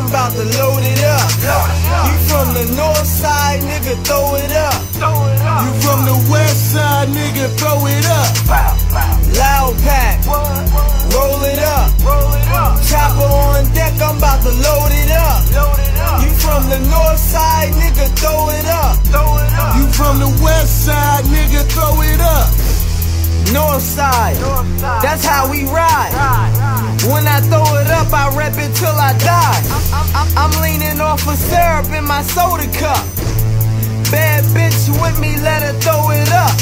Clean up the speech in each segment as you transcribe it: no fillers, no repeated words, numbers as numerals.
I'm about to load it up. You from the north side, nigga, throw it up. You from the west side, nigga, throw it up. Loud pack, roll it up. Chopper on deck, I'm about to load it up. You from the north side, nigga, throw it up. You from the west side, nigga, throw it up. North side, that's how we ride. When I throw it up, I rep it till I die. I'm leaning off of syrup in my soda cup. Bad bitch with me, let her throw it up.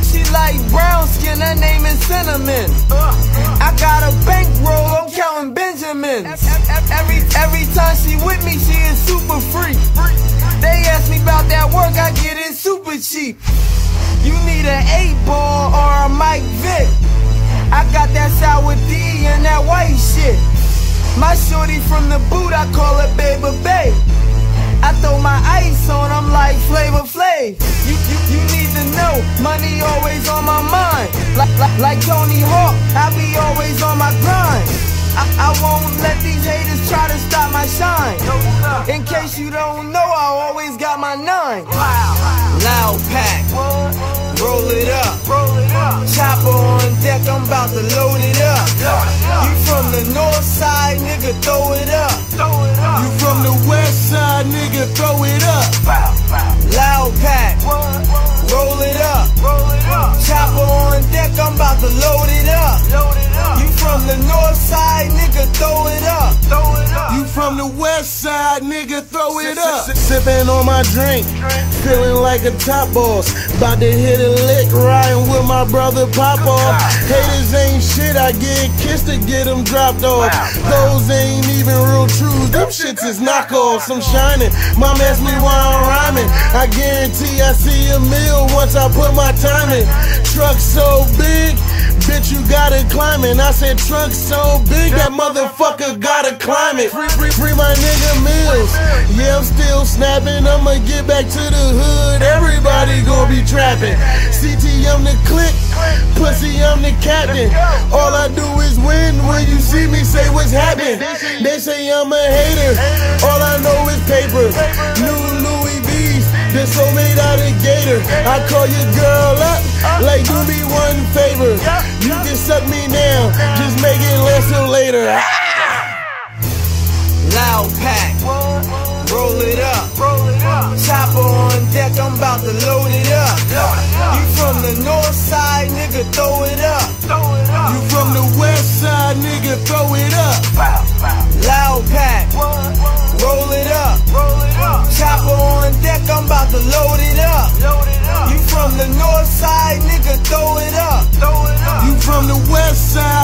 She like brown skin, her name is Cinnamon. I got a bankroll, I'm counting Benjamins. Every time she with me, she is super free. They ask me about that work, I get it super cheap. You need an 8-ball or a Mike Vick. I got that sour D and that white shit. My shorty from the boot, I call her Baby Babe. I throw my ice on, I'm like Flavor Flav. You need to know, money always on my mind. Like Tony Hawk, I be always on my grind. I won't let these haters try to stop my shine. In case you don't know, I always got my 9. Loud pack, roll it up. Chopper on deck, I'm about to load it up. You from the north side, nigga, throw it up. You from the west side, nigga, throw it up. Loud pack, roll it up. Chopper on deck, I'm about to load it up. You from the north side, nigga, throw it up. You from the west side, nigga, throw it up. Sipping on my drink, feeling like a top boss. About to hit a lick, riding with my brother Pop Off. Haters ain't shit, I get kissed to get them dropped off. Those ain't even real truths, them shits is knockoffs. I'm shining, mom asked me why I'm rhyming. I guarantee I see a meal once I put my time in. Truck so big, bitch, you gotta climb it. I said trunk so big, that motherfucker gotta climb it. Free my nigga Mills. Yeah, I'm still snapping. I'ma get back to the hood. Everybody gon' be trapping. CT, I'm the click. Pussy, I'm the captain. All I do is win. When you see me, say what's happening. They say I'm a hater. All I know is paper. New Louis V's. They're so made out of gator. I call your girl up, like do me one favor. You can suck me now, just make it last till later. Loud pack, roll it up. Chopper on deck, I'm about to load it up. You from the north side, nigga, throw it up. You from the west side, nigga, throw it up. Loud pack, roll it up. Chopper on deck, I'm about to load it up. You from the north side, nigga, throw it up. You from the west side.